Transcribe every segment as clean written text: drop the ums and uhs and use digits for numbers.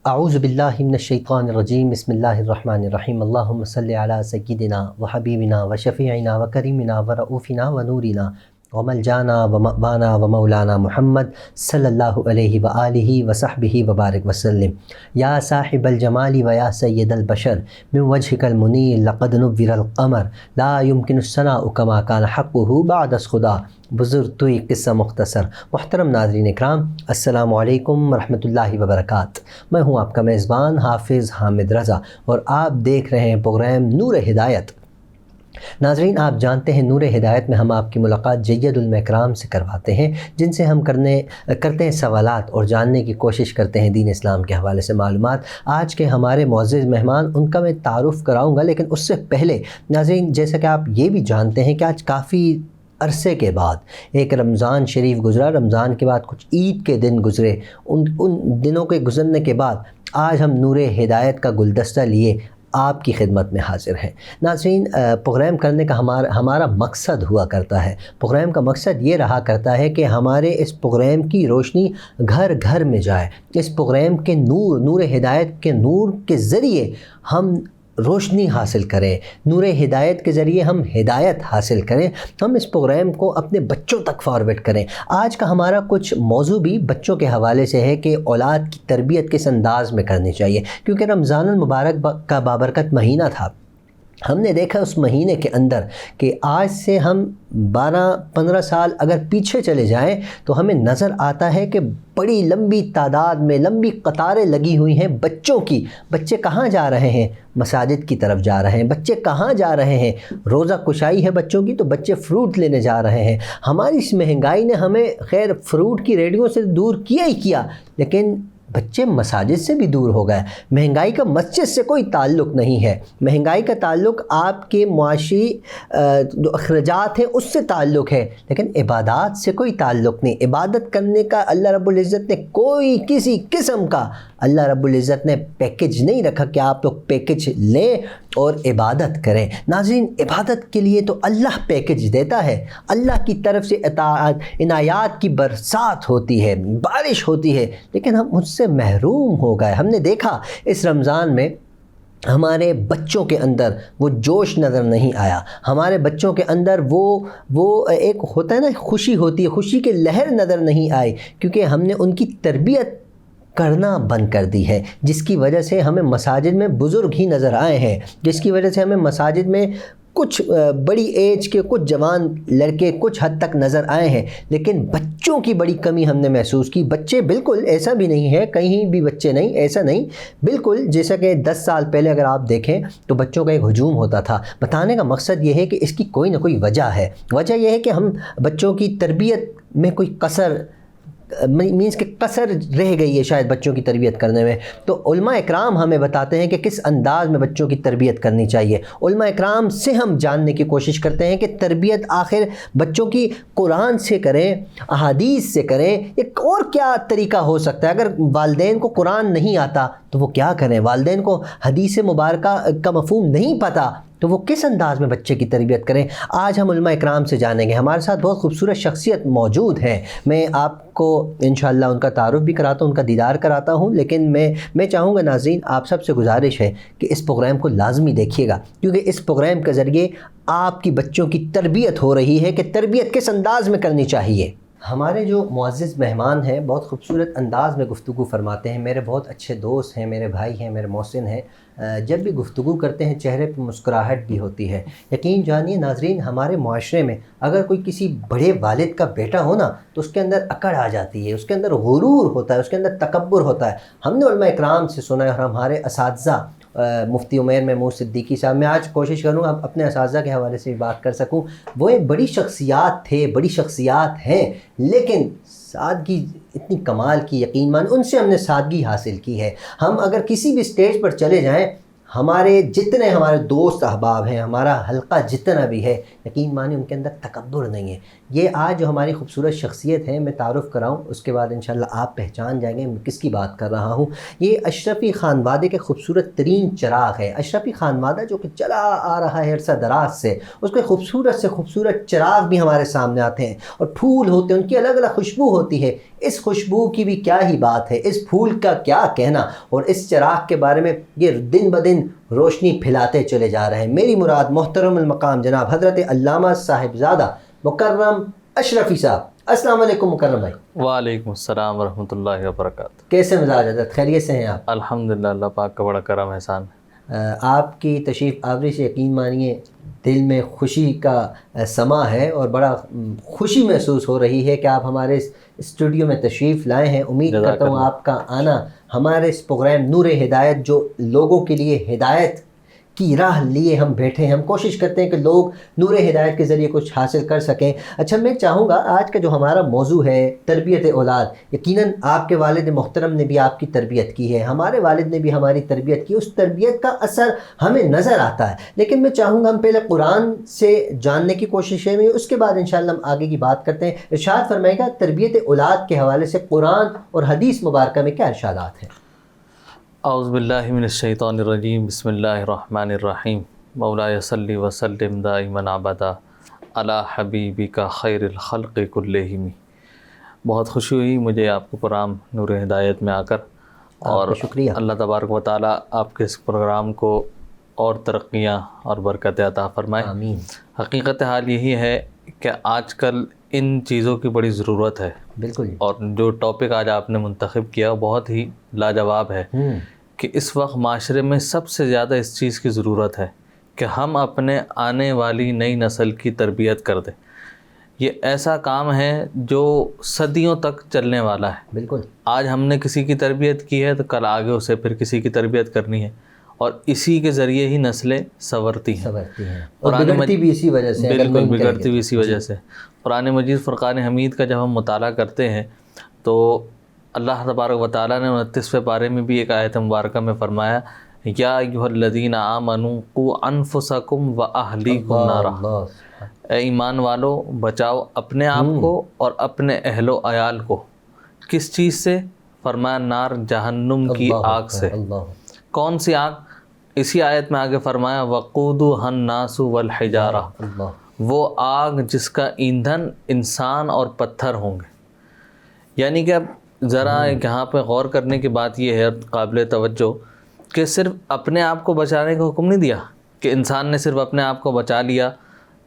اعوذ باللہ من الشیطان الرجیم بسم اللہ الرحمن الرحیم اللہم صلی علی سیدنا و حبیبنا و شفیعنا و کریمنا و رؤوفنا و نورنا و ملجانا و مأوانا و مولانا محمد صلی اللہ علیہ وآلہ وصحبہ وبارک وسلم۔ یا صاحب الجمال و یا سید البشر من وجہک المنیر لقد نور القمر لا يمکن الثناء کما کان حقہ بعد از خدا۔ بزرگ توئی قصہ مختصر۔ محترم ناظرین اکرام، السلام علیکم ورحمۃ اللہ وبرکاتہ۔ میں ہوں آپ کا میزبان حافظ حامد رضا اور آپ دیکھ رہے ہیں پروگرام نور ہدایت۔ ناظرین، آپ جانتے ہیں نور ہدایت میں ہم آپ کی ملاقات جید علماء اکرام سے کرواتے ہیں، جن سے ہم کرتے ہیں سوالات اور جاننے کی کوشش کرتے ہیں دین اسلام کے حوالے سے معلومات۔ آج کے ہمارے معزز مہمان، ان کا میں تعارف کراؤں گا، لیکن اس سے پہلے ناظرین، جیسا کہ آپ یہ بھی جانتے ہیں کہ آج کافی عرصے کے بعد ایک رمضان شریف گزرا، رمضان کے بعد کچھ عید کے دن گزرے، ان دنوں کے گزرنے کے بعد آج ہم نور ہدایت کا گلدستہ لیے آپ کی خدمت میں حاضر ہیں۔ ناظرین، پروگرام کرنے کا ہمارا مقصد ہوا کرتا ہے، پروگرام کا مقصد یہ رہا کرتا ہے کہ ہمارے اس پروگرام کی روشنی گھر گھر میں جائے، اس پروگرام کے نور ہدایت کے نور کے ذریعے ہم روشنی حاصل کریں، نور ہدایت کے ذریعے ہم ہدایت حاصل کریں، ہم اس پروگرام کو اپنے بچوں تک فارورڈ کریں۔ آج کا ہمارا کچھ موضوع بھی بچوں کے حوالے سے ہے کہ اولاد کی تربیت کس انداز میں کرنی چاہیے، کیونکہ رمضان المبارک کا بابرکت مہینہ تھا۔ ہم نے دیکھا اس مہینے کے اندر کہ آج سے ہم 12-15 سال اگر پیچھے چلے جائیں تو ہمیں نظر آتا ہے کہ بڑی لمبی تعداد میں لمبی قطاریں لگی ہوئی ہیں بچوں کی۔ بچے کہاں جا رہے ہیں؟ مساجد کی طرف جا رہے ہیں۔ بچے کہاں جا رہے ہیں؟ روزہ کشائی ہے بچوں کی تو بچے فروٹ لینے جا رہے ہیں۔ ہماری اس مہنگائی نے ہمیں خیر فروٹ کی ریڑھیوں سے دور کیا ہی کیا، لیکن بچے مساجد سے بھی دور ہو گئے۔ مہنگائی کا مسجد سے کوئی تعلق نہیں ہے، مہنگائی کا تعلق آپ کے معاشی جو اخراجات ہیں اس سے تعلق ہے، لیکن عبادات سے کوئی تعلق نہیں۔ عبادت کرنے کا اللہ رب العزت نے کوئی کسی قسم کا اللہ رب العزت نے پیکج نہیں رکھا کہ آپ لوگ پیکج لیں اور عبادت کریں۔ ناظرین، عبادت کے لیے تو اللہ پیکج دیتا ہے، اللہ کی طرف سے عنایات کی برسات ہوتی ہے، بارش ہوتی ہے، لیکن ہم اس سے محروم ہو گئے۔ ہم نے دیکھا اس رمضان میں ہمارے بچوں کے اندر وہ جوش نظر نہیں آیا، ہمارے بچوں کے اندر وہ ایک ہوتا ہے نا، خوشی ہوتی ہے، خوشی کی لہر نظر نہیں آئی، کیونکہ ہم نے ان کی تربیت کرنا بند کر دی ہے، جس کی وجہ سے ہمیں مساجد میں بزرگ ہی نظر آئے ہیں، جس کی وجہ سے ہمیں مساجد میں کچھ بڑی ایج کے کچھ جوان لڑکے کچھ حد تک نظر آئے ہیں، لیکن بچوں کی بڑی کمی ہم نے محسوس کی۔ بچے بالکل ایسا بھی نہیں ہے، کہیں بھی بچے نہیں، ایسا نہیں، بالکل جیسا کہ 10 سال پہلے اگر آپ دیکھیں تو بچوں کا ایک ہجوم ہوتا تھا۔ بتانے کا مقصد یہ ہے کہ اس کی کوئی نہ کوئی وجہ ہے۔ وجہ یہ ہے کہ ہم بچوں کی تربیت میں کوئی مینس کہ قصر رہ گئی ہے شاید بچوں کی تربیت کرنے میں۔ تو علماء اکرام ہمیں بتاتے ہیں کہ کس انداز میں بچوں کی تربیت کرنی چاہیے۔ علماء اکرام سے ہم جاننے کی کوشش کرتے ہیں کہ تربیت آخر بچوں کی قرآن سے کریں، احادیث سے کریں، ایک اور کیا طریقہ ہو سکتا ہے؟ اگر والدین کو قرآن نہیں آتا تو وہ کیا کریں؟ والدین کو حدیث مبارکہ کا مفہوم نہیں پتہ تو وہ کس انداز میں بچے کی تربیت کریں؟ آج ہم علماء اکرام سے جانیں گے۔ ہمارے ساتھ بہت خوبصورت شخصیت موجود ہیں، میں آپ کو انشاءاللہ ان کا تعارف بھی کراتا ہوں، ان کا دیدار کراتا ہوں، لیکن میں چاہوں گا ناظرین، آپ سب سے گزارش ہے کہ اس پروگرام کو لازمی دیکھیے گا، کیونکہ اس پروگرام کے ذریعے آپ کی بچوں کی تربیت ہو رہی ہے کہ تربیت کس انداز میں کرنی چاہیے۔ ہمارے جو معزز مہمان ہیں بہت خوبصورت انداز میں گفتگو فرماتے ہیں، میرے بہت اچھے دوست ہیں، میرے بھائی ہیں، میرے محسن ہیں۔ جب بھی گفتگو کرتے ہیں چہرے پہ مسکراہٹ بھی ہوتی ہے۔ یقین جانیے ناظرین، ہمارے معاشرے میں اگر کوئی کسی بڑے والد کا بیٹا ہو نا تو اس کے اندر اکڑ آ جاتی ہے، اس کے اندر غرور ہوتا ہے، اس کے اندر تکبر ہوتا ہے۔ ہم نے علماء اکرام سے سنا ہے اور ہمارے اساتذہ مفتی عمیر محمود صدیقی صاحب، میں آج کوشش کروں گا اپنے اساتذہ کے حوالے سے بھی بات کر سکوں، وہ ایک بڑی شخصیات تھے، بڑی شخصیات ہیں، لیکن سادگی اتنی کمال کی، یقین مان ان سے ہم نے سادگی حاصل کی ہے۔ ہم اگر کسی بھی سٹیج پر چلے جائیں، ہمارے جتنے ہمارے دوست احباب ہیں، ہمارا حلقہ جتنا بھی ہے، یقین مانیں ان کے اندر تکبر نہیں ہے۔ یہ آج جو ہماری خوبصورت شخصیت ہے، میں تعارف کراؤں، اس کے بعد انشاءاللہ آپ پہچان جائیں گے میں کس کی بات کر رہا ہوں۔ یہ اشرفی خانوادے کے خوبصورت ترین چراغ ہے۔ اشرفی خانوادہ جو کہ چلا آ رہا ہے عرصہ دراز سے، اس کے خوبصورت سے خوبصورت چراغ بھی ہمارے سامنے آتے ہیں اور پھول ہوتے ہیں، ان کی الگ الگ خوشبو ہوتی ہے۔ اس خوشبو کی بھی کیا ہی بات ہے، اس پھول کا کیا کہنا، اور اس چراغ کے بارے میں یہ دن بدن روشنی پھیلاتے چلے جا رہے ہیں۔ میری مراد محترم المقام جناب حضرت علامہ صاحبزادہ مکرم اشرفی صاحب۔ السلام علیکم مکرم بھائی۔ وعلیکم السلام ورحمۃ اللہ وبرکاتہ۔ کیسے مزاج حضرت، خیریت سے ہیں آپ؟ الحمدللہ، اللہ پاک کا بڑا کرم احسان ہے۔ آپ کی تشریف آوری سے یقین مانیے دل میں خوشی کا سما ہے، اور بڑا خوشی محسوس ہو رہی ہے کہ آپ ہمارے اس اسٹوڈیو میں تشریف لائے ہیں۔ امید کرتا ہوں آپ کا آنا ہمارے اس پروگرام نور ہدایت، جو لوگوں کے لیے ہدایت کی راہ لیے ہم بیٹھے ہیں، ہم کوشش کرتے ہیں کہ لوگ نور ہدایت کے ذریعے کچھ حاصل کر سکیں۔ اچھا، میں چاہوں گا آج کا جو ہمارا موضوع ہے تربیت اولاد، یقیناً آپ کے والد محترم نے بھی آپ کی تربیت کی ہے، ہمارے والد نے بھی ہماری تربیت کی، اس تربیت کا اثر ہمیں نظر آتا ہے۔ لیکن میں چاہوں گا ہم پہلے قرآن سے جاننے کی کوشش کریں، اس کے بعد انشاءاللہ ہم آگے کی بات کرتے ہیں۔ ارشاد فرمائے گا تربیت اولاد کے حوالے سے قرآن اور حدیث مبارکہ میں کیا ارشادات ہیں؟ اعوذ باللہ من الشیطان الرجیم، بسم اللہ الرحمن الرحیم۔ مولاي صلی وسلم دائما ابدا علی حبیبک خیر الخلق کلہم۔ بہت خوشی ہوئی مجھے آپ کو پروگرام نور ہدایت میں آ کر، اور شکریہ۔ اللہ تبارک و تعالیٰ آپ کے اس پروگرام کو اور ترقیاں اور برکت عطا فرمائے، آمین۔ حقیقت حال یہی ہے کہ آج کل ان چیزوں کی بڑی ضرورت ہے، بالکل۔ اور جو ٹاپک آج آپ نے منتخب کیا وہ بہت ہی لاجواب ہے کہ اس وقت معاشرے میں سب سے زیادہ اس چیز کی ضرورت ہے کہ ہم اپنے آنے والی نئی نسل کی تربیت کر دیں۔ یہ ایسا کام ہے جو صدیوں تک چلنے والا ہے۔ بالکل۔ آج ہم نے کسی کی تربیت کی ہے تو کل آگے اسے پھر کسی کی تربیت کرنی ہے، اور اسی کے ذریعے ہی نسلیں سنورتی ہیں، اور بگڑتی بھی اسی وجہ سے۔ بالکل بگڑتی بھی اسی وجہ سے۔ قرآن مجید فرقان حمید کا جب ہم مطالعہ کرتے ہیں تو اللہ تبارک و تعالیٰ نے 29ویں پارے میں بھی ایک آیت مبارکہ میں فرمایا، یا ایھا الذین آمنوا قوا انفسکم واہلیکم نارا، اے ایمان والو بچاؤ اپنے آپ کو اور اپنے اہل و عیال کو۔ کس چیز سے؟ فرمایا نار، جہنم کی آگ سے۔ کون سی آگ؟ اسی آیت میں آگے فرمایا وقودھا الناس والحجارہ، وہ آگ جس کا ایندھن انسان اور پتھر ہوں گے۔ یعنی کہ اب ذرا یہاں پہ غور کرنے کی بات یہ ہے قابل توجہ کہ صرف اپنے آپ کو بچانے کا حکم نہیں دیا کہ انسان نے صرف اپنے آپ کو بچا لیا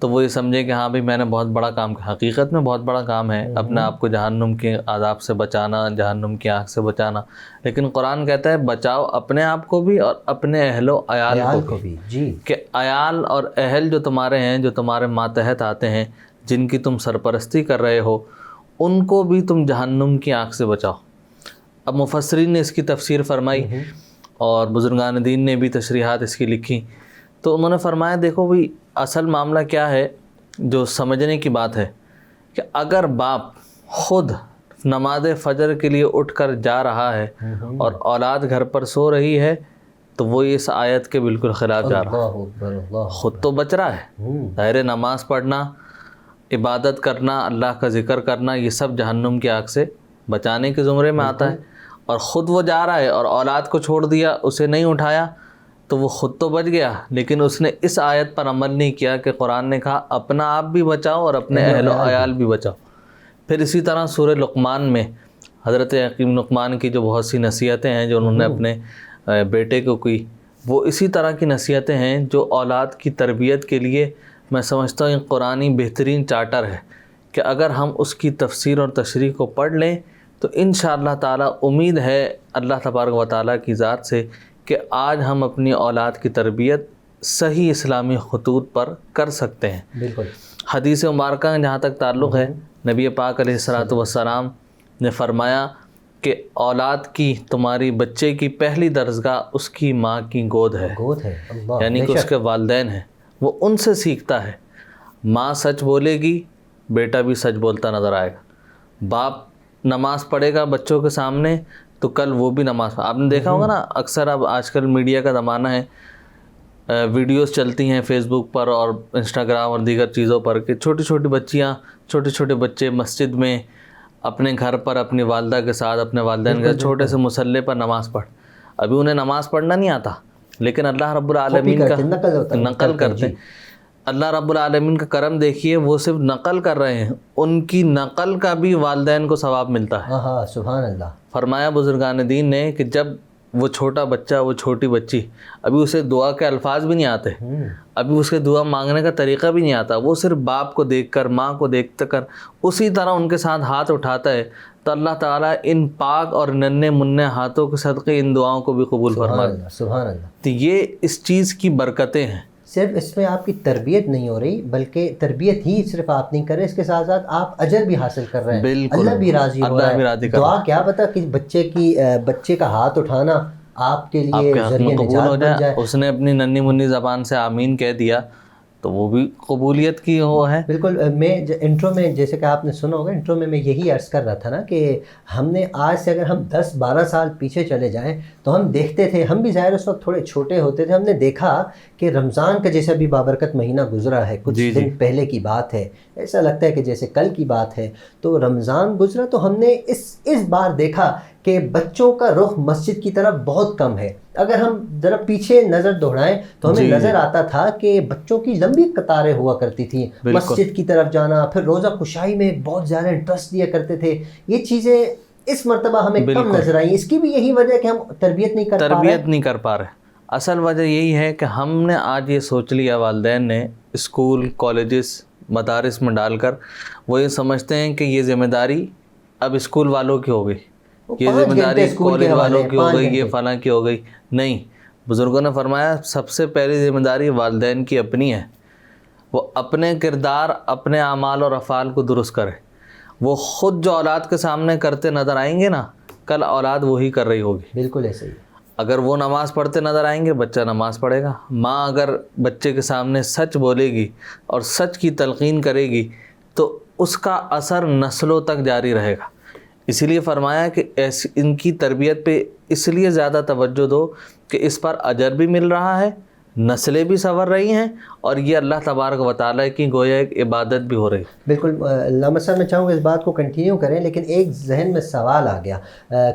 تو وہ یہ سمجھے کہ ہاں بھئی میں نے بہت بڑا کام کیا۔ حقیقت میں بہت بڑا کام ہے اپنے آپ کو جہنم کے عذاب سے بچانا، جہنم کی آگ سے بچانا، لیکن قرآن کہتا ہے بچاؤ اپنے آپ کو بھی اور اپنے اہل و عیال کو بھی۔ جی، کہ عیال اور اہل جو تمہارے ہیں، جو تمہارے ماتحت آتے ہیں، جن کی تم سرپرستی کر رہے ہو، ان کو بھی تم جہنم کی آگ سے بچاؤ۔ اب مفسرین نے اس کی تفسیر فرمائی اور بزرگان دین نے بھی تشریحات اس کی لکھی، تو انہوں نے فرمایا دیکھو بھئی اصل معاملہ کیا ہے، جو سمجھنے کی بات ہے کہ اگر باپ خود نماز فجر کے لیے اٹھ کر جا رہا ہے اور اولاد گھر پر سو رہی ہے تو وہ اس آیت کے بالکل خلاف جا رہا ہے۔ خود تو بچ رہا ہے، ظاہر نماز پڑھنا، عبادت کرنا، اللہ کا ذکر کرنا، یہ سب جہنم کی آگ سے بچانے کے زمرے میں آتا ہے، اور خود وہ جا رہا ہے اور اولاد کو چھوڑ دیا، اسے نہیں اٹھایا تو وہ خود تو بچ گیا، لیکن اس نے اس آیت پر عمل نہیں کیا کہ قرآن نے کہا اپنا آپ بھی بچاؤ اور اپنے اہل و عیال بھی بچاؤ۔ پھر اسی طرح سورہ لقمان میں حضرت حکیم لقمان کی جو بہت سی نصیحتیں ہیں جو انہوں نے اپنے بیٹے کو کی، وہ اسی طرح کی نصیحتیں ہیں جو اولاد کی تربیت کے لیے میں سمجھتا ہوں قرآنی بہترین چارٹر ہے کہ اگر ہم اس کی تفسیر اور تشریح کو پڑھ لیں تو انشاءاللہ تعالی امید ہے اللہ تبارک و تعالیٰ کی ذات سے کہ آج ہم اپنی اولاد کی تربیت صحیح اسلامی خطوط پر کر سکتے ہیں۔ بالکل۔ حدیث مبارکہ کا جہاں تک تعلق ہے، نبی پاک علیہ الصلوۃ والسلام نے فرمایا کہ اولاد کی، تمہاری بچے کی پہلی درسگاہ اس کی ماں کی گود ہے، یعنی کہ اس کے والدین ہیں، وہ ان سے سیکھتا ہے۔ ماں سچ بولے گی، بیٹا بھی سچ بولتا نظر آئے گا۔ باپ نماز پڑھے گا بچوں کے سامنے تو کل وہ بھی نماز آپ نے دیکھا ہوگا نا، اکثر اب آج کل میڈیا کا زمانہ ہے، ویڈیوز چلتی ہیں فیس بک پر اور انسٹاگرام اور دیگر چیزوں پر کہ چھوٹی چھوٹی بچیاں، چھوٹے چھوٹے بچے مسجد میں اپنے گھر پر اپنی والدہ کے ساتھ، اپنے والدین کے ساتھ چھوٹے سے مصلے پر نماز پڑھ، ابھی انہیں نماز پڑھنا نہیں آتا لیکن اللہ رب العالمین کا نقل کرتے ہیں۔ اللہ رب العالمین کا کرم دیکھیے، وہ صرف نقل کر رہے ہیں، ان کی نقل کا بھی والدین کو ثواب ملتا ہے۔ ہاں سبحان اللہ۔ فرمایا بزرگان دین نے کہ جب وہ چھوٹا بچہ، وہ چھوٹی بچی، ابھی اسے دعا کے الفاظ بھی نہیں آتے، ابھی اس کے دعا مانگنے کا طریقہ بھی نہیں آتا، وہ صرف باپ کو دیکھ کر، ماں کو دیکھ کر اسی طرح ان کے ساتھ ہاتھ اٹھاتا ہے، تو اللہ تعالیٰ ان پاک اور ننھے منھے ہاتھوں کے صدقے ان دعاؤں کو بھی قبول فرمائے۔ سبحان اللہ۔ تو یہ اس چیز کی برکتیں ہیں۔ صرف اس میں آپ کی تربیت نہیں ہو رہی، بلکہ تربیت ہی صرف آپ نہیں کر رہے، اس کے ساتھ ساتھ آپ اجر بھی حاصل کر رہے ہیں، بالکل، اللہ بھی راضی ہو رہا ہے۔ دعا کیا پتہ کہ بچے کا ہاتھ اٹھانا آپ کے لیے ذریعہ نجات بن جائے۔ اس نے اپنی ننھی منی زبان سے آمین کہہ دیا تو وہ بھی قبولیت کی وہ ہے۔ بالکل۔ میں انٹرو میں جیسے کہ آپ نے سنا ہوگا، انٹرو میں یہی عرض کر رہا تھا نا کہ ہم نے آج سے اگر ہم 10-12 سال پیچھے چلے جائیں تو ہم دیکھتے تھے، ہم بھی ظاہر اس وقت تھوڑے چھوٹے ہوتے تھے، ہم نے دیکھا کہ رمضان کا جیسا بھی بابرکت مہینہ گزرا ہے، کچھ دن پہلے کی بات ہے، ایسا لگتا ہے کہ جیسے کل کی بات ہے، تو رمضان گزرا تو ہم نے اس بار دیکھا کہ بچوں کا رخ مسجد کی طرف بہت کم ہے۔ اگر ہم ذرا پیچھے نظر دوڑائیں تو ہمیں نظر آتا تھا کہ بچوں کی لمبی قطاریں ہوا کرتی تھیں مسجد کی طرف جانا، پھر روزہ کشائی میں بہت زیادہ انٹرسٹ دیا کرتے تھے۔ یہ چیزیں اس مرتبہ ہمیں کم نظر آئیں، اس کی بھی یہی وجہ ہے کہ ہم تربیت نہیں کر پا رہے۔ اصل وجہ یہی ہے کہ ہم نے آج یہ سوچ لیا، والدین نے اسکول، کالجز، مدارس میں ڈال کر وہ یہ سمجھتے ہیں کہ یہ ذمہ داری اب اسکول والوں کی ہو گئی، یہ ذمہ داری کالج والوں کی ہو گئی، یہ فلاں کی ہو گئی۔ نہیں، بزرگوں نے فرمایا سب سے پہلی ذمہ داری والدین کی اپنی ہے، وہ اپنے کردار، اپنے اعمال اور افعال کو درست کرے۔ وہ خود جو اولاد کے سامنے کرتے نظر آئیں گے نا، کل اولاد وہی کر رہی ہوگی۔ بالکل ایسے ہی۔ اگر وہ نماز پڑھتے نظر آئیں گے، بچہ نماز پڑھے گا۔ ماں اگر بچے کے سامنے سچ بولے گی اور سچ کی تلقین کرے گی تو اس کا اثر نسلوں تک جاری رہے گا۔ اسی لیے فرمایا کہ ان کی تربیت پہ اس لیے زیادہ توجہ دو کہ اس پر اجر بھی مل رہا ہے، نسلیں بھی سنور رہی ہیں، اور یہ اللہ تبارک و تعالیٰ کی گویا ایک عبادت بھی ہو رہی ہے۔ بالکل علامہ صاحب، میں چاہوں گا اس بات کو کنٹینیو کریں، لیکن ایک ذہن میں سوال آ گیا،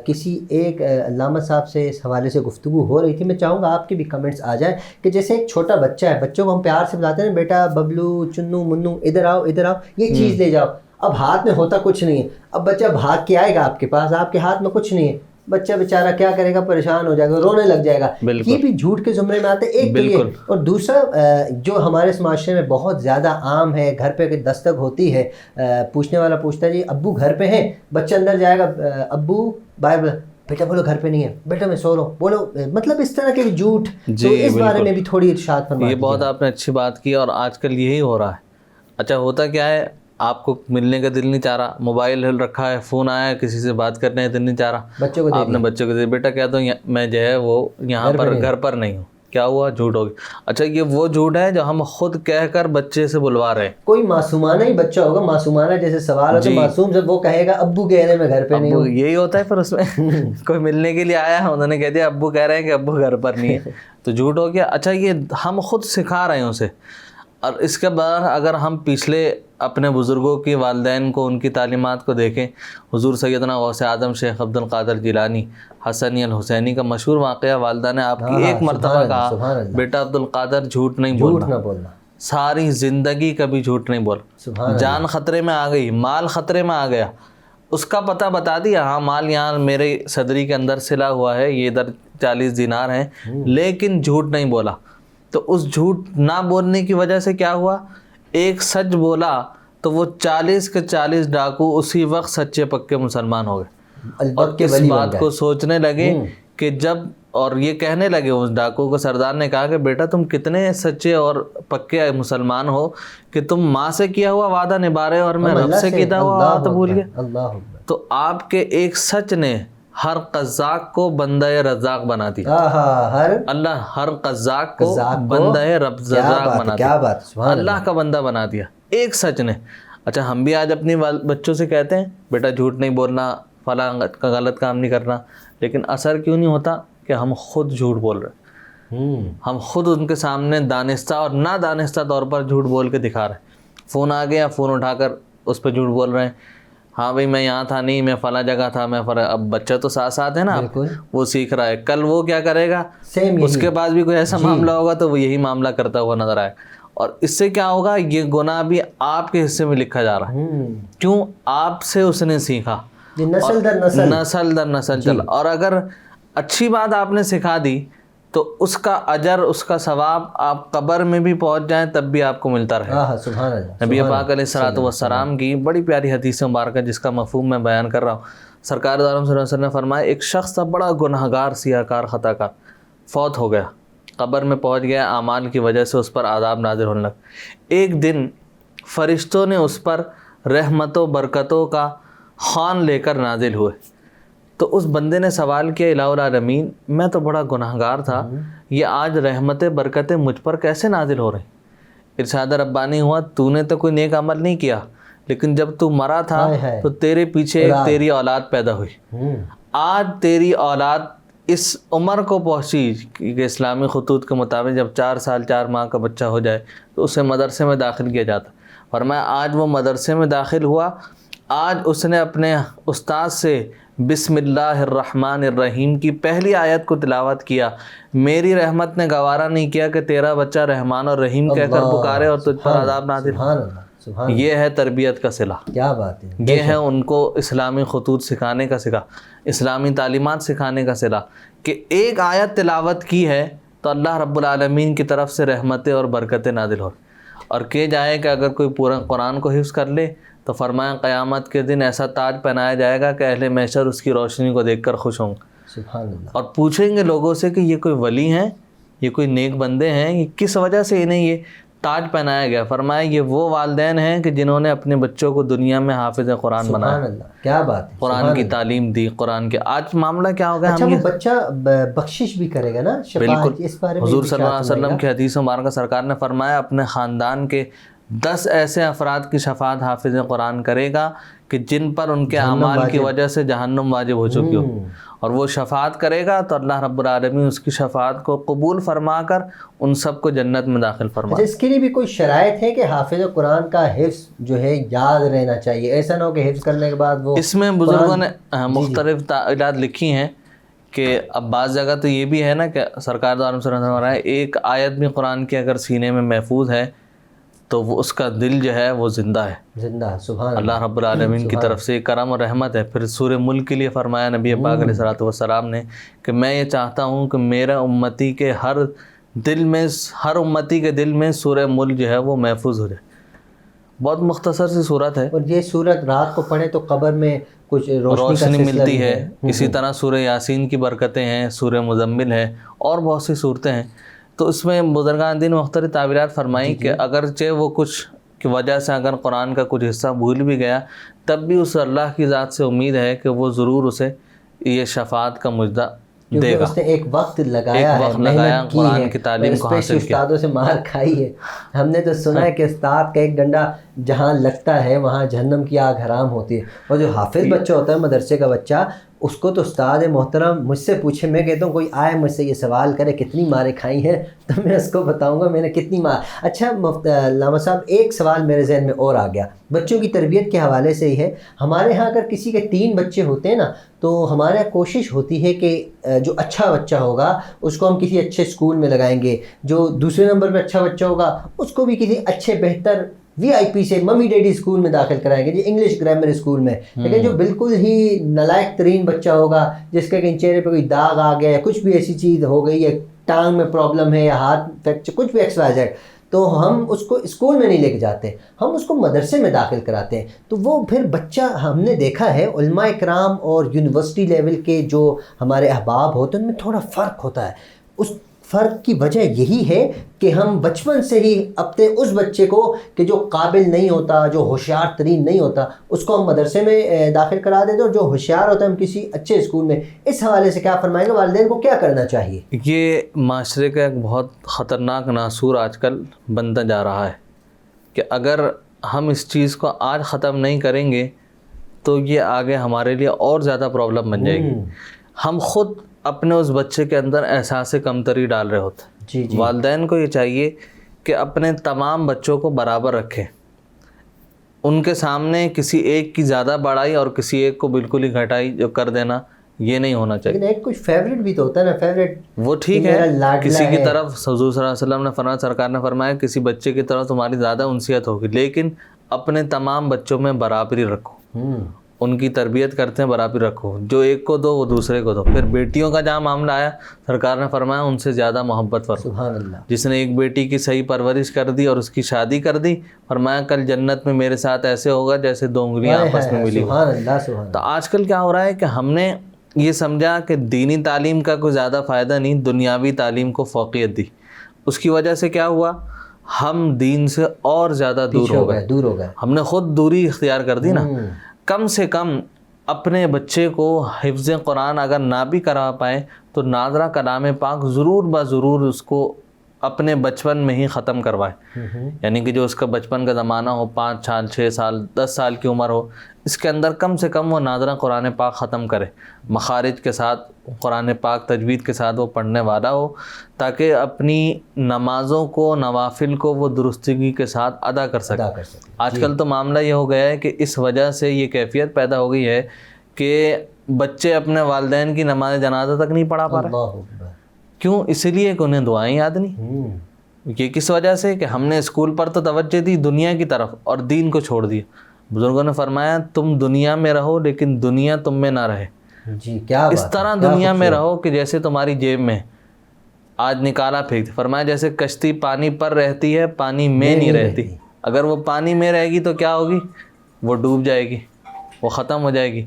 کسی ایک علامہ صاحب سے اس حوالے سے گفتگو ہو رہی تھی، میں چاہوں گا آپ کے بھی کمنٹس آ جائیں کہ جیسے ایک چھوٹا بچہ ہے، بچوں کو ہم پیار سے بلاتے ہیں نا، بیٹا ببلو، چنو، منو، ادھر آؤ ادھر آؤ، یہ چیز لے جاؤ۔ اب ہاتھ میں ہوتا کچھ نہیں ہے، اب بچہ بھاگ کے آئے گا آپ کے پاس، آپ کے ہاتھ میں کچھ نہیں ہے، بچہ بیچارہ کیا کرے گا، پریشان ہو جائے گا، رونے لگ جائے گا۔ یہ بھی جھوٹ کے زمرے میں آتے ہیں، ایک تو یہ، اور دوسرا جو ہمارے اس معاشرے میں بہت زیادہ عام ہے، گھر پہ دستک ہوتی ہے، پوچھنے والا پوچھتا ہے جی ابو گھر پہ ہیں، بچہ اندر جائے گا، ابو باہر بولا، بیٹا بولو گھر پہ نہیں ہے، بیٹا میں سو رہا ہوں، بولو، مطلب اس طرح کے جھوٹ۔ تو اس بارے میں بھی تھوڑی ارشاد فرمائیں۔ یہ بہت آپ نے اچھی بات کی، اور آج کل یہی ہو رہا ہے۔ اچھا ہوتا کیا ہے، آپ کو ملنے کا دل نہیں چاہ رہا، موبائل رکھا ہے، فون آیا ہے، کسی سے بات کرنے کا دل نہیں چاہ رہا، آپ نے بچے کو دے، بیٹا کہہ دو میں جو ہے وہ یہاں پر گھر پر نہیں ہوں، کیا ہوا، جھوٹ ہو گیا۔ اچھا یہ وہ جھوٹ ہے جو ہم خود کہہ کر بچے سے بلوا رہے ہیں۔ کوئی معصومانہ ہی بچہ ہوگا، معصومانہ جیسے سوال ہوتا ہے، معصوم جب وہ کہے گا ابو کہہ رہے ہیں میں گھر پہ نہیں ہوں، یہی ہوتا ہے۔ پھر اس میں کوئی ملنے کے لیے آیا ہے، انہوں نے کہہ دیا ابو کہہ رہے ہیں کہ ابو گھر پر نہیں ہے، تو جھوٹ ہو گیا۔ اچھا یہ ہم خود سکھا رہے ہیں اسے۔ اور اس کے بعد اگر ہم پچھلے اپنے بزرگوں کی، والدین کو، ان کی تعلیمات کو دیکھیں، حضور سیدنا غوث اعظم شیخ عبد القادر جیلانی حسنی الحسینی کا مشہور واقعہ، والدہ نے آپ کی ایک مرتبہ کہا بیٹا عبد القادر جھوٹ نہیں بولنا، ساری زندگی کبھی جھوٹ نہیں بولا۔ جان خطرے میں آ گئی، مال خطرے میں آ گیا، اس کا پتہ بتا دیا، ہاں مال یہاں میرے صدری کے اندر سلا ہوا ہے، یہ ادھر 40 دینار ہیں، لیکن جھوٹ نہیں بولا۔ تو اس جھوٹ نہ بولنے کی وجہ سے کیا ہوا، ایک سچ بولا تو وہ 40 کے 40 ڈاکو اسی وقت سچے پکے مسلمان ہو گئے، اور اس بات کو سوچنے لگے کہ جب، اور یہ کہنے لگے، اس ڈاکو کو سردار نے کہا کہ بیٹا تم کتنے سچے اور پکے مسلمان ہو کہ تم ماں سے کیا ہوا وعدہ نبھا رہے، اور میں رب سے کیا ہوا وعدہ بھول گیا۔ تو آپ کے ایک سچ نے ہر قزاق کو بندہ رزاق بنا دیا، اللہ ہر قزاق کو بندہ رزاق بنا دیا، اللہ کا بندہ بنا دیا ایک سچ نے۔ اچھا ہم بھی آج اپنی بچوں سے کہتے ہیں بیٹا جھوٹ نہیں بولنا، فلاں کا غلط کام نہیں کرنا، لیکن اثر کیوں نہیں ہوتا کہ ہم خود جھوٹ بول رہے ہیں، ہم خود ان کے سامنے دانستہ اور نہ دانستہ طور پر جھوٹ بول کے دکھا رہے ہیں۔ فون آ گیا، فون اٹھا کر اس پہ جھوٹ بول رہے ہیں، ہاں بھائی میں یہاں تھا نہیں، میں فلاں جگہ تھا، میں اب بچہ تو ساتھ ساتھ ہے نا، وہ سیکھ رہا ہے، کل وہ کیا کرے گا، اس کے بعد بھی کوئی ایسا معاملہ ہوگا تو وہ یہی معاملہ کرتا ہوا نظر آئے، اور اس سے کیا ہوگا, یہ گناہ بھی آپ کے حصے میں لکھا جا رہا ہے. کیوں؟ آپ سے اس نے سیکھا, نسل در نسل چل. اور اگر اچھی بات آپ نے سکھا دی تو اس کا اجر, اس کا ثواب آپ قبر میں بھی پہنچ جائیں تب بھی آپ کو ملتا رہے. سبحان اللہ. نبی پاک علیہ الصلوۃ والسلام کی بڑی پیاری حدیث مبارکہ جس کا مفہوم میں بیان کر رہا ہوں. سرکار دو عالم صلی اللہ علیہ وسلم نے فرمایا, ایک شخص تھا بڑا گنہگار, سیاہ کار, خطا کار, فوت ہو گیا, قبر میں پہنچ گیا, اعمال کی وجہ سے اس پر عذاب نازل ہونے لگا. ایک دن فرشتوں نے اس پر رحمت و برکتوں کا خوان لے کر نازل ہوئے. تو اس بندے نے سوال کیا, الہ العالمین, میں تو بڑا گناہگار تھا, یہ آج رحمت برکتیں مجھ پر کیسے نازل ہو رہی؟ ارشاد ربانی ہوا, تو نے تو کوئی نیک عمل نہیں کیا, لیکن جب تو مرا تھا تو تیرے پیچھے تیری اولاد پیدا ہوئی. آج تیری اولاد اس عمر کو پہنچی کہ اسلامی خطوط کے مطابق جب 4 سال 4 ماہ کا بچہ ہو جائے تو اسے مدرسے میں داخل کیا جاتا. فرمایا آج وہ مدرسے میں داخل ہوا, آج اس نے اپنے استاد سے بسم اللہ الرحمن الرحیم کی پہلی آیت کو تلاوت کیا. میری رحمت نے گوارا نہیں کیا کہ تیرا بچہ رحمان اور رحیم کہہ کر پکارے اور تجھ پر عذاب نازل. یہ ہے تربیت کا صلہ. کیا بات ہے. یہ ہے ان کو اسلامی خطوط سکھانے کا صلہ, اسلامی تعلیمات سکھانے کا صلہ, کہ ایک آیت تلاوت کی ہے تو اللہ رب العالمین کی طرف سے رحمتیں اور برکتیں نازل ہو. اور کہ جائے کہ اگر کوئی پورا قرآن کو حفظ کر لے تو فرمایا قیامت کے دن ایسا تاج پہنایا جائے گا کہ اہل محشر اس کی روشنی کو دیکھ کر خوش ہوں گے. سبحان اللہ. اور پوچھیں گے لوگوں سے کہ یہ کوئی ولی ہیں, یہ کوئی نیک بندے ہیں, یہ کس وجہ سے انہیں یہ تاج پہنایا گیا؟ فرمایا یہ وہ والدین ہیں کہ جنہوں نے اپنے بچوں کو دنیا میں حافظ قرآن بنایا. سبحان اللہ. کیا بات ہے. قرآن کی تعلیم دی, قرآن کے. آج معاملہ کیا ہوگا؟ اچھا وہ بچہ بخشش بھی کرے گا نا, بالکل. اس بارے میں حضور صلی اللہ علیہ وسلم کی حدیث مبارکہ سرکار نے فرمایا اپنے خاندان کے 10 ایسے افراد کی شفاعت حافظ قرآن کرے گا کہ جن پر ان کے اعمال کی وجہ سے جہنم واجب ہو چکی ہو, اور وہ شفاعت کرے گا تو اللہ رب العالمین اس کی شفاعت کو قبول فرما کر ان سب کو جنت میں داخل فرما. اس کے لیے بھی کوئی شرائط ہے کہ حافظ قرآن کا حفظ جو ہے یاد رہنا چاہیے, ایسا نہ ہو کہ حفظ کرنے کے بعد وہ. اس میں بزرگوں نے مختلف تعلیمات لکھی ہیں کہ اب بعض جگہ تو یہ بھی ہے نا کہ سرکار دو عالم صلی اللہ علیہ وسلم نے ایک آیت بھی قرآن کی اگر سینے میں محفوظ ہے تو وہ اس کا دل جو ہے وہ زندہ ہے. سبحان اللہ رب العالمین کی طرف سے کرم اور رحمت ہے. پھر سورہ ملک کے لیے فرمایا نبی پاک علیہ الصلوۃ والسلام نے کہ میں یہ چاہتا ہوں کہ میرا امتی کے ہر امتی کے دل میں سورہ ملک جو ہے وہ محفوظ ہو جائے. بہت مختصر سی صورت ہے, اور یہ صورت رات کو پڑھے تو قبر میں کچھ روشنی ملتی ہے. اسی طرح سورہ یاسین کی برکتیں ہیں, سورہ مزمل ہے, اور بہت سی صورتیں ہیں. تو اس میں بزرگان دین مختلف تعبیرات فرمائیں کہ اگرچہ وہ کچھ کی وجہ سے اگر قرآن کا کچھ حصہ بھول بھی گیا تب بھی اس اللہ کی ذات سے امید ہے کہ وہ ضرور اسے یہ شفاعت کا مجدہ دے گا. اس نے ایک وقت لگایا ہے, محنت کی قرآن ہے, کی تعلیم کو حاصل کیا. استادوں سے مار کھائی ہے. ہم نے تو سنا ہے کہ استاد کا ایک ڈنڈا جہاں لگتا ہے وہاں جہنم کی آگ حرام ہوتی ہے. اور جو حافظ بچہ ہوتا ہے مدرسے کا بچہ, اس کو تو استاد محترم مجھ سے پوچھے, میں کہتا ہوں کوئی آئے مجھ سے یہ سوال کرے کتنی ماریں کھائی ہیں تو میں اس کو بتاؤں گا میں نے کتنی مار. اچھا علامہ صاحب, ایک سوال میرے ذہن میں اور آ گیا بچوں کی تربیت کے حوالے سے ہی ہے. ہمارے ہاں اگر کسی کے 3 بچے ہوتے ہیں نا تو ہمارے یہاں کوشش ہوتی ہے کہ جو اچھا بچہ ہوگا اس کو ہم کسی اچھے اسکول میں لگائیں گے, جو دوسرے نمبر پہ اچھا بچہ ہوگا اس کو بھی کسی اچھے بہتر VIP سے ممی ڈیڈی اسکول میں داخل کرائیں گے, جی انگلش گرامر اسکول میں. لیکن جو بالکل ہی نالائق ترین بچہ ہوگا جس کے چہرے پہ کوئی داغ آ گیا یا کچھ بھی ایسی چیز ہو گئی ہے, ٹانگ میں پرابلم ہے یا ہاتھ فریکچر کچھ بھی ایکس وائی زیڈ, تو ہم اس کو اسکول میں نہیں لے کے جاتے, ہم اس کو مدرسے میں داخل کراتے ہیں. تو وہ پھر بچہ ہم نے دیکھا ہے علماء اکرام اور یونیورسٹی لیول کے جو ہمارے احباب ہوتے ہیں ان میں تھوڑا فرق ہوتا ہے. اس فرق کی وجہ یہی ہے کہ ہم بچپن سے ہی اپنے اس بچے کو کہ جو قابل نہیں ہوتا, جو ہوشیار ترین نہیں ہوتا, اس کو ہم مدرسے میں داخل کرا دیتے, اور جو ہوشیار ہوتا ہے ہم کسی اچھے اسکول میں. اس حوالے سے کیا فرمائیں گے, والدین کو کیا کرنا چاہیے؟ یہ معاشرے کا ایک بہت خطرناک ناسور آج کل بنتا جا رہا ہے کہ اگر ہم اس چیز کو آج ختم نہیں کریں گے تو یہ آگے ہمارے لیے اور زیادہ پرابلم بن جائے گی. ہم خود اپنے اس بچے کے اندر احساس کمتری ڈال رہے ہوتے ہیں. والدین کو یہ چاہیے کہ اپنے تمام بچوں کو برابر رکھیں, ان کے سامنے کسی ایک کی زیادہ بڑائی اور کسی ایک کو بالکل ہی گھٹائی جو کر دینا یہ نہیں ہونا چاہیے. لیکن ایک کچھ فیوریٹ بھی تو ہوتا ہے نا, فیوریٹ وہ ٹھیک ہے, کسی کی طرف حضور صلی اللہ علیہ وسلم نے فرمایا, سرکار نے فرمایا کسی بچے کی طرف تمہاری زیادہ انسیت ہوگی, لیکن اپنے تمام بچوں میں برابری رکھو, ان کی تربیت کرتے ہیں برابری رکھو, جو ایک کو دو وہ دوسرے کو دو. پھر بیٹیوں کا جہاں معاملہ آیا, سرکار نے فرمایا ان سے زیادہ محبت فرماؤ. سبحان اللہ. جس نے ایک بیٹی کی صحیح پرورش کر دی اور اس کی شادی کر دی, فرمایا کل جنت میں میرے ساتھ ایسے ہوگا جیسے دو انگلیاں آپس میں ملی. سبحان اللہ, سبحان اللہ. تو آج کل کیا ہو رہا ہے کہ ہم نے یہ سمجھا کہ دینی تعلیم کا کوئی زیادہ فائدہ نہیں, دنیاوی تعلیم کو فوقیت دی. اس کی وجہ سے کیا ہوا, ہم دین سے اور زیادہ دور ہو گئے. ہم نے خود دوری اختیار کر دی نا. کم سے کم اپنے بچے کو حفظ قرآن اگر نہ بھی کرا پائیں تو ناظرہ کلام پاک ضرور اس کو اپنے بچپن میں ہی ختم کروائے. یعنی کہ جو اس کا بچپن کا زمانہ ہو, 5 سال 6 سال 10 سال کی عمر ہو, اس کے اندر کم سے کم وہ ناظرہ قرآن پاک ختم کرے, مخارج کے ساتھ قرآن پاک تجوید کے ساتھ وہ پڑھنے والا ہو, تاکہ اپنی نمازوں کو نوافل کو وہ درستگی کے ساتھ ادا کر سکے. آج کل تو معاملہ یہ ہو گیا ہے کہ اس وجہ سے یہ کیفیت پیدا ہو گئی ہے کہ بچے اپنے والدین کی نماز جنازہ تک نہیں پڑھا پا رہے. کیوں؟ اس لیے کہ انہیں دعائیں یاد نہیں. یہ کس وجہ سے کہ ہم نے اسکول پر تو توجہ دی دنیا کی طرف اور دین کو چھوڑ دیا. بزرگوں نے فرمایا تم دنیا میں رہو لیکن دنیا تم میں نہ رہے. جی کیا اس طرح دنیا میں رہو کہ جیسے تمہاری جیب میں آج نکالا پھینک. فرمایا جیسے کشتی پانی پر رہتی ہے پانی میں نہیں رہتی. اگر وہ پانی میں رہے گی تو کیا ہوگی, وہ ڈوب جائے گی, وہ ختم ہو جائے گی.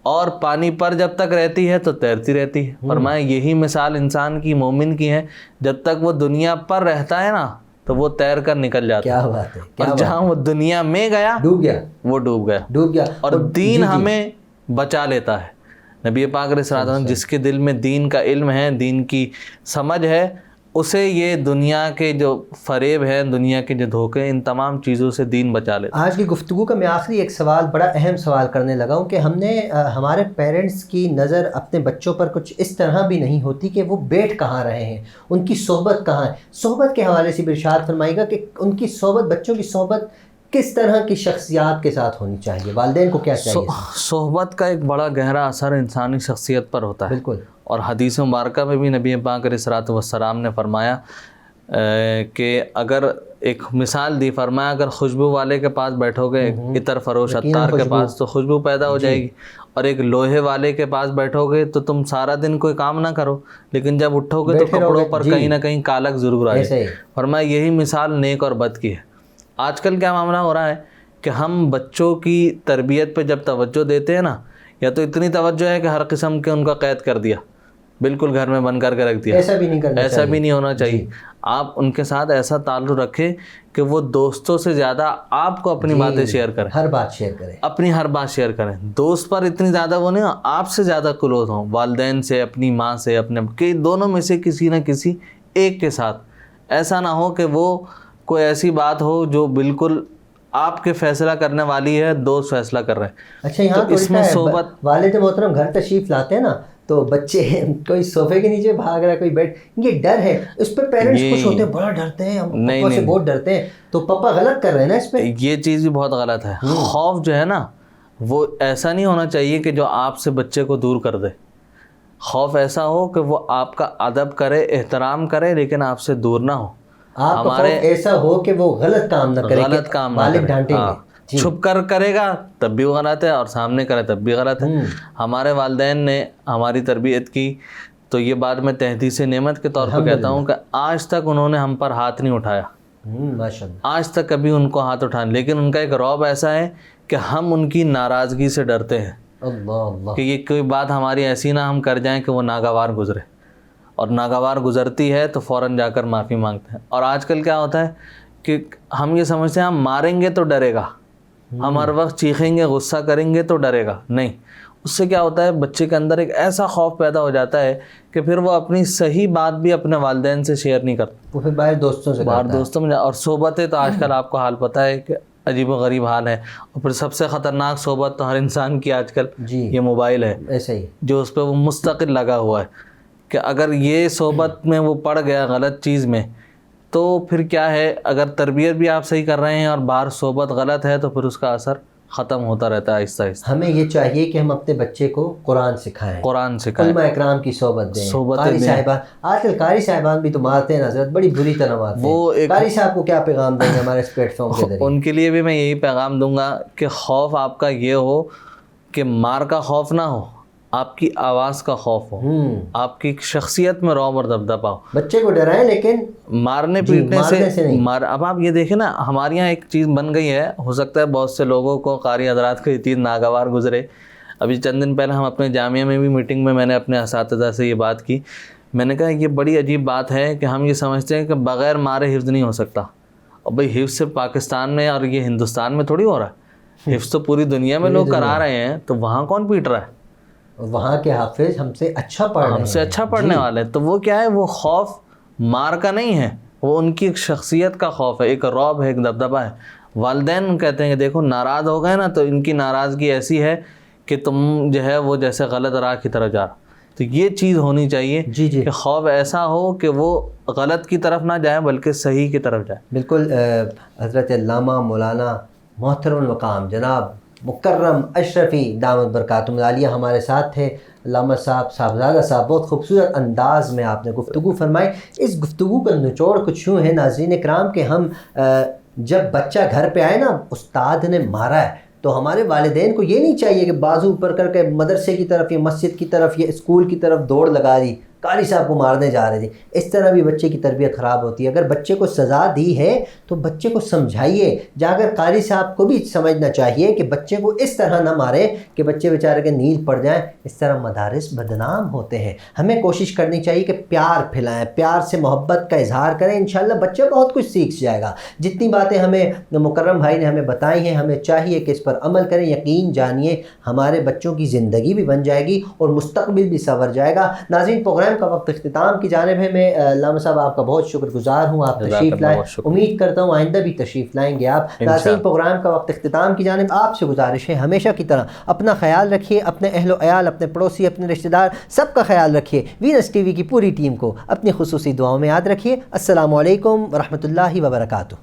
اور پانی پر جب تک رہتی ہے تو تیرتی رہتی ہے. فرمایا یہی مثال انسان کی, مومن کی ہے. جب تک وہ دنیا پر رہتا ہے نا تو وہ تیر کر نکل جاتا ہے. کیا بات ہے. اور جہاں وہ دنیا میں گیا وہ ڈوب گیا. اور دین ہمیں بچا لیتا ہے. نبی پاک علیہ الصلوۃ والسلام جس کے دل میں دین کا علم ہے, دین کی سمجھ ہے, اسے یہ دنیا کے جو فریب ہے, دنیا کے جو دھوکے, ان تمام چیزوں سے دین بچا لیتا. آج کی گفتگو کا میں آخری ایک سوال, بڑا اہم سوال کرنے لگا ہوں کہ ہم نے ہمارے پیرنٹس کی نظر اپنے بچوں پر کچھ اس طرح بھی نہیں ہوتی کہ وہ بیٹھ کہاں رہے ہیں, ان کی صحبت کہاں ہے. صحبت کے حوالے سے بھی ارشاد فرمائے گا کہ ان کی صحبت, بچوں کی صحبت کس طرح کی شخصیات کے ساتھ ہونی چاہیے, والدین کو کیا چاہیے. صحبت کا ایک بڑا گہرا اثر انسانی شخصیت پر ہوتا ہے. بالکل. اور حدیث مبارکہ میں بھی نبی پاک علیہ الصلوۃ والسلام نے فرمایا کہ اگر ایک مثال دی, فرمایا اگر خوشبو والے کے پاس بیٹھو گے, عطر فروش عطار کے پاس, تو خوشبو پیدا ہو جائے گی. اور ایک لوہے والے کے پاس بیٹھو گے تو تم سارا دن کوئی کام نہ کرو, لیکن جب اٹھو گے تو کپڑوں پر کہیں نہ کہیں کالک ضرور آئے. فرمایا یہی مثال نیک اور بد کی ہے. آج کل کیا معاملہ ہو رہا ہے کہ ہم بچوں کی تربیت پہ جب توجہ دیتے ہیں نا, یا تو اتنی توجہ ہے کہ ہر قسم کے ان کا قید کر دیا, بالکل گھر میں بند کر کے رکھ دیا. ایسا بھی نہیں ہونا چاہیے. آپ ان کے ساتھ ایسا تعلق رکھیں کہ وہ دوستوں سے زیادہ آپ کو اپنی باتیں شیئر کریں, ہر بات شیئر کریں, اپنی ہر بات شیئر کریں. دوست پر اتنی زیادہ وہ نہیں, آپ سے زیادہ کلوز ہوں, والدین سے, اپنی ماں سے, اپنے کہ دونوں میں سے کسی نہ کسی ایک کے ساتھ. ایسا نہ ہو کہ وہ کوئی ایسی بات ہو جو بالکل آپ کے فیصلہ کرنے والی ہے, دوست فیصلہ کر رہے ہیں. اچھا یہاں تو اس میں صحبت, والد محترم گھر تشریف لاتے ہیں نا تو بچے کوئی صوفے کے نیچے بھاگ رہا ہے, کوئی بیٹھ, یہ ڈر ہے اس پہ پیرنٹس خوش ہوتے ہیں, بڑا ڈرتے ہیں, ہم پپا سے بہت ڈرتے ہیں, تو پپا غلط کر رہے ہیں نا اس پہ. یہ چیز بھی بہت غلط ہے. خوف جو ہے نا وہ ایسا نہیں ہونا چاہیے کہ جو آپ سے بچے کو دور کر دے. خوف ایسا ہو کہ وہ آپ کا ادب کرے, احترام کرے, لیکن آپ سے دور نہ ہو. ہمارے ایسا ہو کہ وہ غلط کام نہ کرے, غلط کام والد ڈانٹیں گے. چھپ کر کرے گا تب بھی وہ غلط ہے, اور سامنے کرے تب بھی غلط ہے. ہمارے والدین نے ہماری تربیت کی تو یہ بات میں تحدیث نعمت کے طور پر کہتا ہوں کہ آج تک انہوں نے ہم پر ہاتھ نہیں اٹھایا, آج تک کبھی ان کو ہاتھ اٹھانا. لیکن ان کا ایک رعب ایسا ہے کہ ہم ان کی ناراضگی سے ڈرتے ہیں کہ یہ کوئی بات ہماری ایسی نہ ہم کر جائیں کہ وہ ناگوار گزرے, اور ناگوار گزرتی ہے تو فوراً جا کر معافی مانگتے ہیں. اور آج کل کیا ہوتا ہے کہ ہم یہ سمجھتے ہیں ہم ماریں گے تو ڈرے گا, ہم ہر وقت چیخیں گے, غصہ کریں گے تو ڈرے گا. نہیں, اس سے کیا ہوتا ہے بچے کے اندر ایک ایسا خوف پیدا ہو جاتا ہے کہ پھر وہ اپنی صحیح بات بھی اپنے والدین سے شیئر نہیں کرتا, وہ پھر باہر دوستوں میں. اور صحبتیں تو آج کل آپ کو حال پتہ ہے کہ عجیب و غریب حال ہے. اور پھر سب سے خطرناک صحبت تو ہر انسان کی آج کل یہ موبائل ہے, ایسا ہی جو اس پہ وہ مستقل لگا ہوا ہے کہ اگر یہ صحبت میں وہ پڑ گیا غلط چیز میں تو پھر کیا ہے, اگر تربیت بھی آپ صحیح کر رہے ہیں اور باہر صحبت غلط ہے تو پھر اس کا اثر ختم ہوتا رہتا ہے آہستہ آہستہ۔ ہمیں یہ چاہیے کہ ہم اپنے بچے کو قرآن سکھائیں، قرآن سکھائیں، علماء اکرام کی صحبت دیں، صحبتیں قاری دیں۔ صاحبان، آج کل قاری صاحبان بھی تو مارتے ہیں حضرت، بڑی بری طرح مارتے وہ ہیں۔ ایک قاری صاحب کو کیا پیغام دیں گے ہمارے اس پلیٹ فارم کے ذریعے؟ ان کے لیے بھی میں یہی پیغام دوں گا کہ خوف آپ کا یہ ہو کہ مار کا خوف نہ ہو، آپ کی آواز کا خوف ہو، آپ کی شخصیت میں رعب اور دبدبہ ہو۔ بچے کو ڈرائیں لیکن مارنے پیٹنے سے نہیں۔ اب آپ یہ دیکھیں نا، ہمارے یہاں ایک چیز بن گئی ہے، ہو سکتا ہے بہت سے لوگوں کو، قاری حضرات کو یہ چیز ناگوار گزرے۔ ابھی چند دن پہلے ہم اپنے جامعہ میں بھی میٹنگ میں نے اپنے اساتذہ سے یہ بات کی، میں نے کہا یہ بڑی عجیب بات ہے کہ ہم یہ سمجھتے ہیں کہ بغیر مارے حفظ نہیں ہو سکتا۔ اور بھائی حفظ صرف پاکستان میں اور یہ ہندوستان میں تھوڑی ہو رہا ہے، حفظ تو پوری دنیا میں لوگ کرا رہے ہیں، تو وہاں کون پیٹ رہا ہے؟ وہاں کے حافظ ہم سے اچھا پڑھ رہے ہیں، ہم سے اچھا پڑھنے والے ہیں۔ تو وہ کیا ہے، وہ خوف مار کا نہیں ہے، وہ ان کی ایک شخصیت کا خوف ہے، ایک رعب ہے، ایک دبدبہ ہے۔ والدین کہتے ہیں کہ دیکھو ناراض ہو گئے نا، تو ان کی ناراضگی ایسی ہے کہ تم جو ہے وہ جیسے غلط راہ کی طرف جا رہا۔ تو یہ چیز ہونی چاہیے کہ خوف ایسا ہو کہ وہ غلط کی طرف نہ جائے بلکہ صحیح کی طرف جائے۔ بالکل۔ حضرت علامہ مولانا محترم المقام جناب مکرم اشرفی دامت برکاتہم العالیہ ہمارے ساتھ تھے۔ علامہ صاحبزادہ صاحب، بہت خوبصورت انداز میں آپ نے گفتگو فرمائی۔ اس گفتگو کا نچوڑ کچھ یوں ہے ناظرین کرام کہ ہم جب بچہ گھر پہ آئے نا، استاد نے مارا ہے، تو ہمارے والدین کو یہ نہیں چاہیے کہ بازو اوپر کر کے مدرسے کی طرف یا مسجد کی طرف یا اسکول کی طرف دوڑ لگا دی، قاری صاحب کو مارنے جا رہے تھے۔ اس طرح بھی بچے کی تربیت خراب ہوتی ہے۔ اگر بچے کو سزا دی ہے تو بچے کو سمجھائیے، جا کر قاری صاحب کو بھی سمجھنا چاہیے کہ بچے کو اس طرح نہ مارے کہ بچے بیچارے کے نیل پڑ جائیں۔ اس طرح مدارس بدنام ہوتے ہیں۔ ہمیں کوشش کرنی چاہیے کہ پیار پھیلائیں، پیار سے محبت کا اظہار کریں، انشاءاللہ بچہ بہت کچھ سیکھ جائے گا۔ جتنی باتیں ہمیں مکرم بھائی نے ہمیں بتائی ہیں، ہمیں چاہیے کہ اس پر عمل کریں۔ یقین جانیے ہمارے بچوں کی زندگی بھی بن جائے گی اور مستقبل بھی سنور جائے گا۔ ناظرین، پروگرام کا وقت اختتام کی جانب ہے۔ میں علامہ صاحب آپ کا بہت شکر گزار ہوں، آپ تشریف لائیں، امید کرتا ہوں آئندہ بھی تشریف لائیں گے آپ۔ ناظرین، پروگرام کا وقت اختتام کی جانب آپ سے گزارش ہے، ہمیشہ کی طرح اپنا خیال رکھیے، اپنے اہل و عیال، اپنے پڑوسی، اپنے رشتہ دار، سب کا خیال رکھیے۔ وینس ٹی وی کی پوری ٹیم کو اپنی خصوصی دعاؤں میں یاد رکھیے۔ السلام علیکم ورحمۃ اللہ وبرکاتہ۔